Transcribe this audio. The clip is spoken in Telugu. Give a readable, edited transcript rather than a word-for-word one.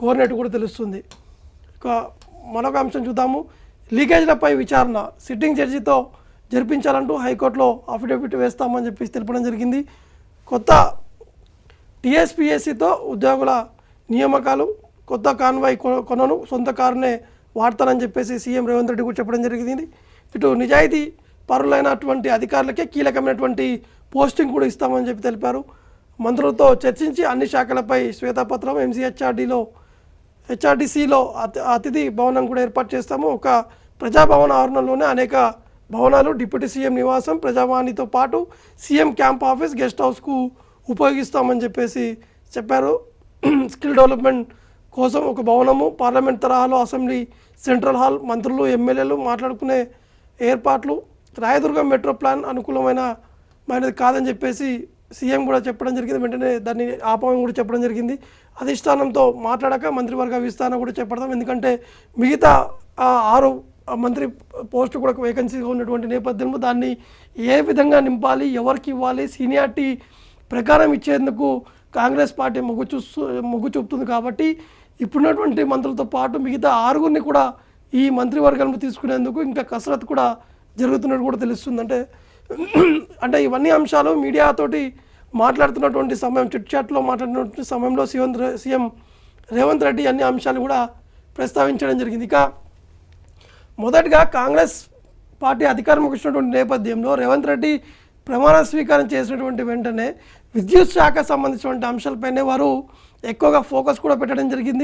కోరినట్టు కూడా తెలుస్తుంది. ఇక మరొక అంశం చూద్దాము. లీకేజీలపై విచారణ సిట్టింగ్ జడ్జితో జరిపించాలంటూ హైకోర్టులో అఫిడవిట్ వేస్తామని చెప్పేసి తెలపడం జరిగింది. కొత్త టీఎస్పీఎస్సీతో ఉద్యోగుల నియామకాలు, కొత్త కాన్వాయ్ కొనను, సొంత కారునే వాడతానని చెప్పేసి సీఎం రేవంత్ రెడ్డి కూడా చెప్పడం జరిగింది. ఇటు నిజాయితీ పరులైనటువంటి అధికారులకే కీలకమైనటువంటి పోస్టింగ్ కూడా ఇస్తామని చెప్పి తెలిపారు. మంత్రులతో చర్చించి అన్ని శాఖలపై శ్వేతపత్రం, హెచ్ఆర్డీసీలో అతిథి భవనం కూడా ఏర్పాటు చేస్తాము. ఒక ప్రజాభవన ఆవరణలోనే అనేక భవనాలు, డిప్యూటీ సీఎం నివాసం, ప్రజావాణితో పాటు సీఎం క్యాంప్ ఆఫీస్, గెస్ట్ హౌస్కు ఉపయోగిస్తామని చెప్పేసి చెప్పారు. స్కిల్ డెవలప్మెంట్ కోసం ఒక భవనము, పార్లమెంట్ తరహాలో అసెంబ్లీ సెంట్రల్ హాల్, మంత్రులు ఎమ్మెల్యేలు మాట్లాడుకునే ఏర్పాట్లు, రాయదుర్గం మెట్రో ప్లాన్ అనుకూలమైనది కాదని చెప్పేసి సీఎం కూడా చెప్పడం జరిగింది. వెంటనే దాన్ని ఆపమని కూడా చెప్పడం జరిగింది. అధిష్టానంతో మాట్లాడాక మంత్రివర్గ విస్తరణ కూడా చెప్పడం, ఎందుకంటే మిగతా 6 మంత్రి పోస్టు కూడా వేకెన్సీగా ఉన్నటువంటి నేపథ్యంలో దాన్ని ఏ విధంగా నింపాలి, ఎవరికి ఇవ్వాలి, సీనియారిటీ ప్రకారం ఇచ్చేందుకు కాంగ్రెస్ పార్టీ మొగ్గు చూపుతుంది. కాబట్టి ఇప్పుడున్నటువంటి మంత్రులతో పాటు మిగతా 6గురిని కూడా ఈ మంత్రివర్గంలో తీసుకునేందుకు ఇంకా కసరత్తు కూడా జరుగుతున్నట్టు కూడా తెలుస్తుంది. అంటే ఇవన్నీ అంశాలు మీడియాతోటి మాట్లాడుతున్నటువంటి సమయం, చిట్ చాట్లో మాట్లాడినటువంటి సమయంలో సీఎం రేవంత్ రెడ్డి అన్ని అంశాలు కూడా ప్రస్తావించడం జరిగింది. ఇక మొదటగా కాంగ్రెస్ పార్టీ అధికారంలోకి వచ్చినటువంటి నేపథ్యంలో రేవంత్ రెడ్డి ప్రమాణ స్వీకారం చేసినటువంటి వెంటనే విద్యుత్ శాఖ సంబంధించినటువంటి అంశాలపైనే వారు ఎక్కువగా ఫోకస్ కూడా పెట్టడం జరిగింది.